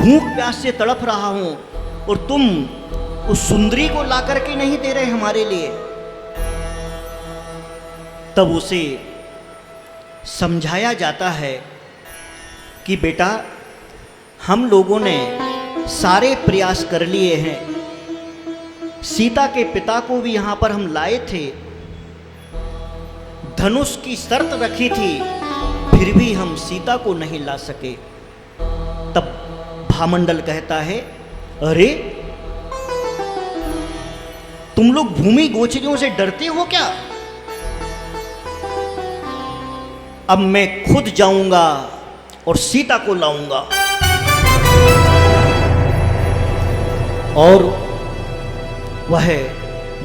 भूख प्यास से तड़प रहा हूं और तुम उस सुंदरी को ला करके नहीं दे रहे हमारे लिए। तब उसे समझाया जाता है कि बेटा, हम लोगों ने सारे प्रयास कर लिए हैं, सीता के पिता को भी यहां पर हम लाए थे, धनुष की शर्त रखी थी, फिर भी हम सीता को नहीं ला सके। तब भामंडल कहता है, अरे तुम लोग भूमि गोचरियों से डरते हो क्या? अब मैं खुद जाऊंगा और सीता को लाऊंगा। और वह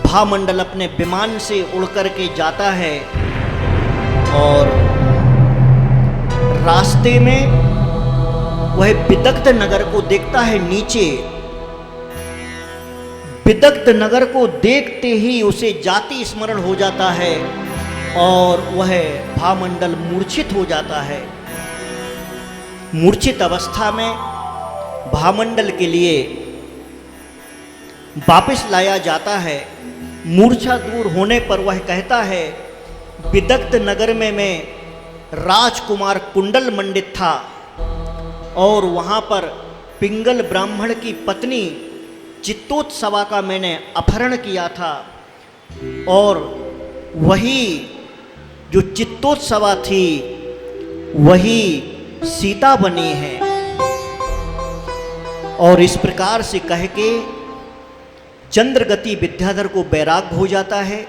भामंडल अपने विमान से उड़ करके जाता है और रास्ते में वह विदग्ध नगर को देखता है। नीचे विदग्ध नगर को देखते ही उसे जाति स्मरण हो जाता है और वह भामंडल मूर्छित हो जाता है। मूर्छित अवस्था में भामंडल के लिए वापस लाया जाता है। मूर्छा दूर होने पर वह कहता है, विदग्ध नगर में मैं राजकुमार कुंडल मंडित था और वहाँ पर पिंगल ब्राह्मण की पत्नी चित्तोत्सवा का मैंने अपहरण किया था और वही जो चित्तोत्सवा थी वही सीता बनी है। और इस प्रकार से कह के चंद्रगति विद्याधर को वैराग्य हो जाता है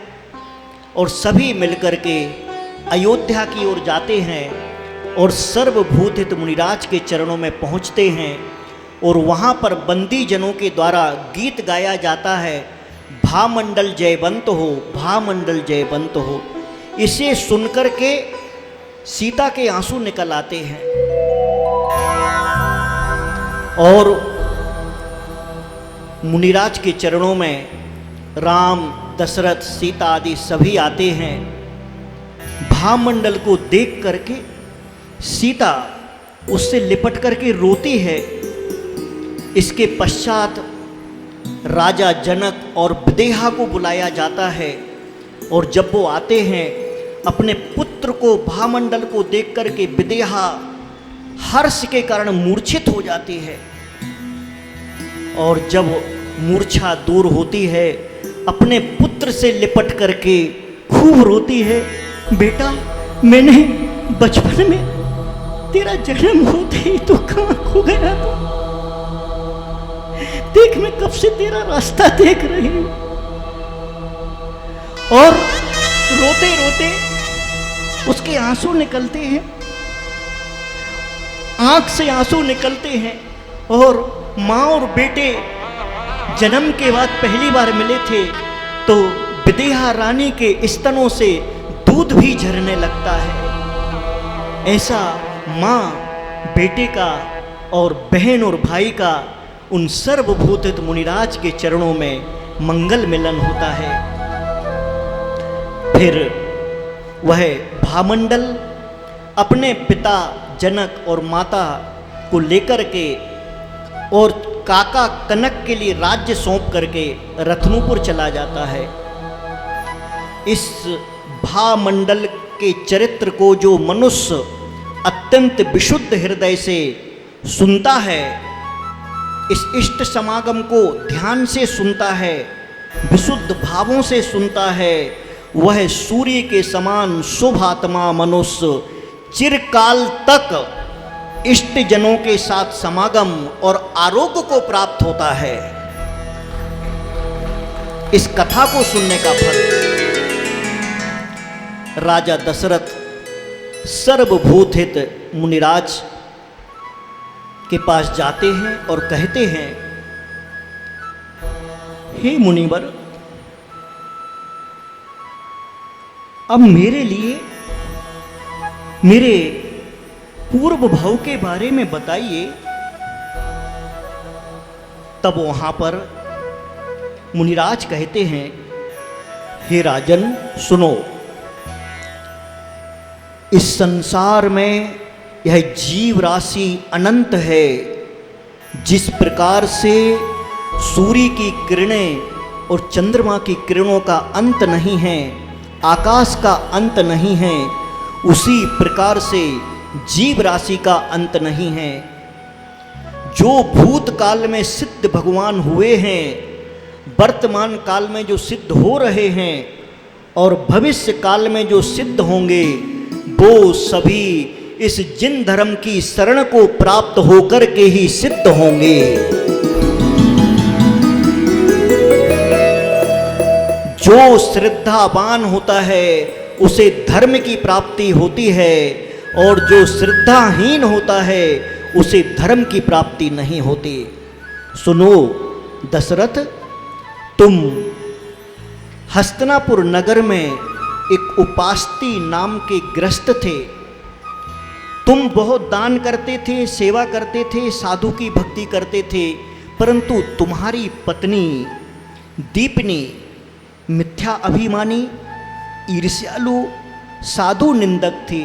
और सभी मिलकर के अयोध्या की ओर जाते हैं और सर्वभूतित मुनिराज के चरणों में पहुंचते हैं। और वहाँ पर बंदी जनों के द्वारा गीत गाया जाता है, भामंडल जयवंत हो, भामंडल जयवंत हो। इसे सुनकर के सीता के आंसू निकल आते हैं और मुनिराज के चरणों में राम, दशरथ, सीता आदि सभी आते हैं। भामंडल को देख करके सीता उससे लिपट करके रोती है। इसके पश्चात राजा जनक और विदेहा को बुलाया जाता है और जब वो आते हैं, अपने पुत्र को, भामंडल को देख करके विदेहा हर्ष के कारण मूर्छित हो जाती है। और जब मूर्छा दूर होती है, अपने पुत्र से लिपट करके खूब रोती है, बेटा, मैंने बचपन में तेरा जन्म होते ही तो कहाँ खो गया था। देख, मैं कब से तेरा रास्ता देख रही हूं। और रोते रोते उसके आंसू निकलते हैं, आंख से आंसू निकलते हैं। और माँ और बेटे जन्म के बाद पहली बार मिले थे तो विदेहा रानी के स्तनों से दूध भी झरने लगता है। ऐसा माँ बेटे का और बहन और भाई का उन सर्वभूतित मुनिराज के चरणों में मंगल मिलन होता है। फिर वह भामंडल अपने पिता जनक और माता को लेकर के और काका कनक के लिए राज्य सौंप करके रत्नपुर चला जाता है। इस भामंडल के चरित्र को जो मनुष्य अत्यंत विशुद्ध हृदय से सुनता है, इस इष्ट समागम को ध्यान से सुनता है, विशुद्ध भावों से सुनता है, वह सूर्य के समान शुभ आत्मा मनुष्य चिरकाल तक इष्ट जनों के साथ समागम और आरोग्य को प्राप्त होता है। इस कथा को सुनने का फल राजा दशरथ सर्वभूत हित मुनिराज के पास जाते हैं और कहते हैं, हे मुनिवर, अब मेरे लिए मेरे पूर्व भाव के बारे में बताइए। तब वहां पर मुनिराज कहते हैं, हे राजन सुनो, इस संसार में यह जीव राशि अनंत है, जिस प्रकार से सूर्य की किरणें और चंद्रमा की किरणों का अंत नहीं है, आकाश का अंत नहीं है, उसी प्रकार से जीव राशि का अंत नहीं है। जो भूतकाल में सिद्ध भगवान हुए हैं, वर्तमान काल में जो सिद्ध हो रहे हैं और भविष्य काल में जो सिद्ध होंगे, वो सभी इस जिन धर्म की शरण को प्राप्त होकर के ही सिद्ध होंगे। जो श्रद्धावान होता है उसे धर्म की प्राप्ति होती है, और जो श्रद्धाहीन होता है उसे धर्म की प्राप्ति नहीं होती। सुनो दशरथ, तुम हस्तिनापुर नगर में एक उपास्ती नाम के गृहस्थ थे। तुम बहुत दान करते थे, सेवा करते थे, साधु की भक्ति करते थे, परंतु तुम्हारी पत्नी दीपनी मिथ्या अभिमानी, ईर्ष्यालु, साधु निंदक थी।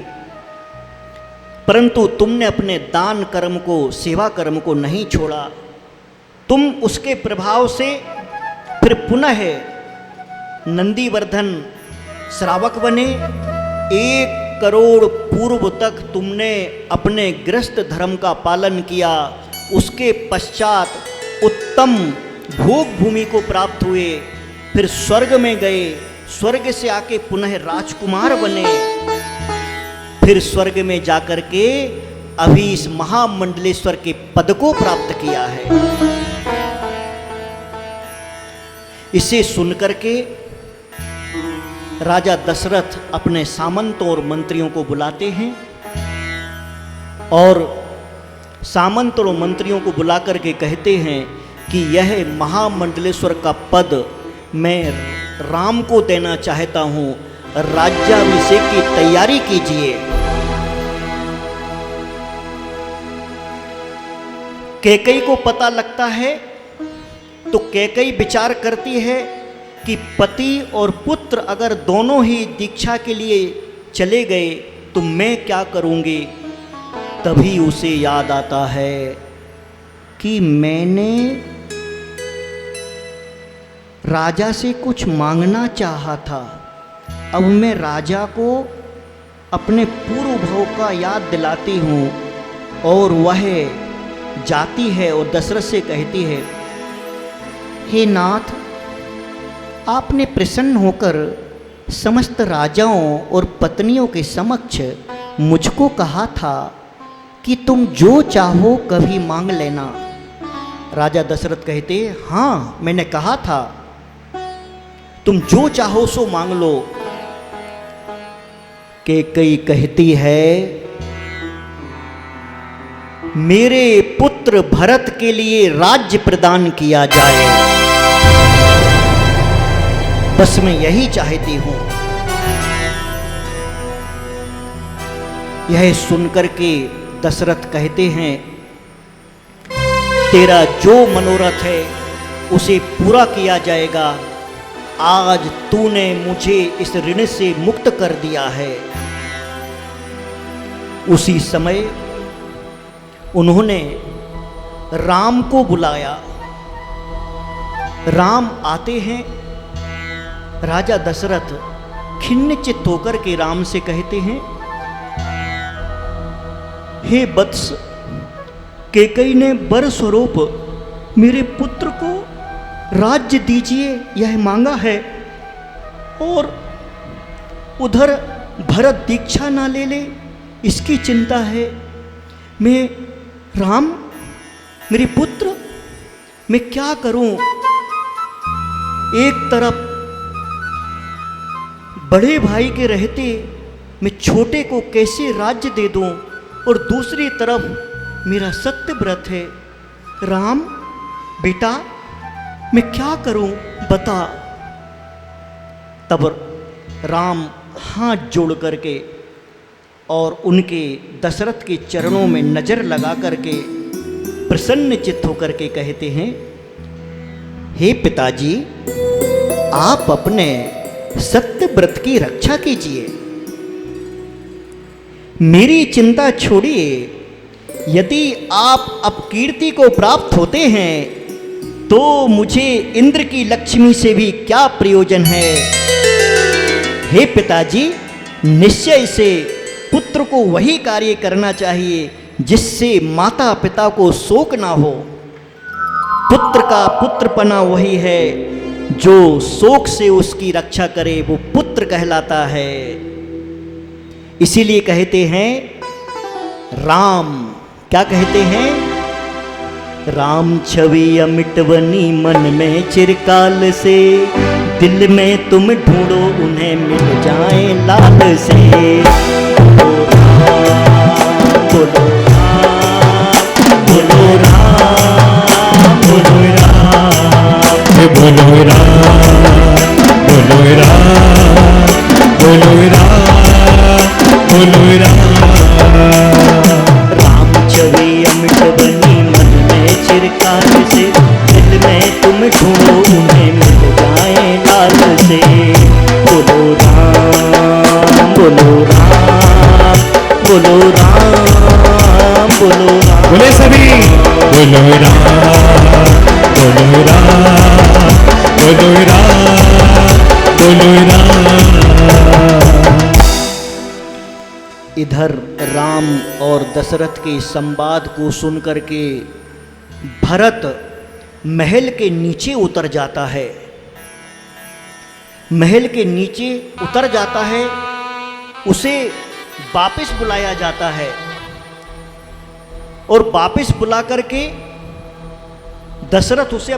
परंतु तुमने अपने दान कर्म को, सेवा कर्म को नहीं छोड़ा। तुम उसके प्रभाव से फिर पुनः नंदीवर्धन श्रावक बने। 1 करोड़ पूर्व तक तुमने अपने गृहस्थ धर्म का पालन किया। उसके पश्चात उत्तम भोग भूमि को प्राप्त हुए, फिर स्वर्ग में गए, स्वर्ग से आके पुनः राजकुमार बने, फिर स्वर्ग में जाकर के अभी इस महामंडलेश्वर के पद को प्राप्त किया है। इसे सुनकर के राजा दशरथ अपने सामंतों और मंत्रियों को बुलाते हैं, और सामंत और मंत्रियों को बुलाकर के कहते हैं कि यह महामंडलेश्वर का पद मैं राम को देना चाहता हूं, राज्याभिषेक की तैयारी कीजिए। कैकेयी को पता लगता है तो कैकेयी विचार करती है कि पति और पुत्र अगर दोनों ही दीक्षा के लिए चले गए तो मैं क्या करूंगी। तभी उसे याद आता है कि मैंने राजा से कुछ मांगना चाहा था, अब मैं राजा को अपने पूर्व भव का याद दिलाती हूँ। और वह जाती है और दशरथ से कहती है, हे नाथ, आपने प्रसन्न होकर समस्त राजाओं और पत्नियों के समक्ष मुझको कहा था कि तुम जो चाहो कभी मांग लेना। राजा दशरथ कहते, हाँ मैंने कहा था, तुम जो चाहो सो मांग लो। कैकेयी कहती है, मेरे पुत्र भरत के लिए राज्य प्रदान किया जाए, बस मैं यही चाहती हूं। यह सुनकर के दशरथ कहते हैं, तेरा जो मनोरथ है उसे पूरा किया जाएगा। आज तूने मुझे इस ऋण से मुक्त कर दिया है। उसी समय उन्होंने राम को बुलाया। राम आते हैं। राजा दशरथ खिन्न चित्त होकर के राम से कहते हैं, हे वत्स, कैकेयी ने वर स्वरूप मेरे पुत्र को राज्य दीजिए यह मांगा है, और उधर भरत दीक्षा ना ले ले इसकी चिंता है। मैं राम, मेरे पुत्र, मैं क्या करूं। एक तरफ बड़े भाई के रहते मैं छोटे को कैसे राज्य दे दूं, और दूसरी तरफ मेरा सत्य व्रत है। राम बेटा, मैं क्या करूं, बता। तब राम हाथ जोड़ करके और उनके दशरथ के चरणों में नजर लगा करके प्रसन्न चित्त होकर के कहते हैं, हे पिताजी, आप अपने सत्य व्रत की रक्षा कीजिए, मेरी चिंता छोड़िए। यदि आप अपकीर्ति को प्राप्त होते हैं तो मुझे इंद्र की लक्ष्मी से भी क्या प्रयोजन है। हे पिताजी, निश्चय से पुत्र को वही कार्य करना चाहिए जिससे माता पिता को शोक ना हो। पुत्र का पुत्रपना वही है, जो शोक से उसकी रक्षा करे वो पुत्र कहलाता है। इसीलिए कहते हैं राम, क्या कहते हैं? राम छवि अमिटवनी मन में चिरकाल से, दिल में तुम ढूंढो उन्हें मिल जाए लाल से। बोलो राम, बोलो राम, बोलो राम, बोलो राम, बोलो राम, बोलो राम, बोलो राम। राम छवि अमिट बनी मन में चिरकाल से, दिल में तुम ढूंढो उन्हें मिल जाए लाल से। बोलो राम, बोलो राम, बोलो राम, बोलो राम। बोले सभी, बोलो राम, बोलो राम, बोलो राम, बोलो राम। इधर राम और दशरथ के संवाद को सुनकर के भरत महल के नीचे उतर जाता है। महल के नीचे उतर जाता है, उसे वापस बुलाया जाता है और वापस बुला करके दशरथ उसे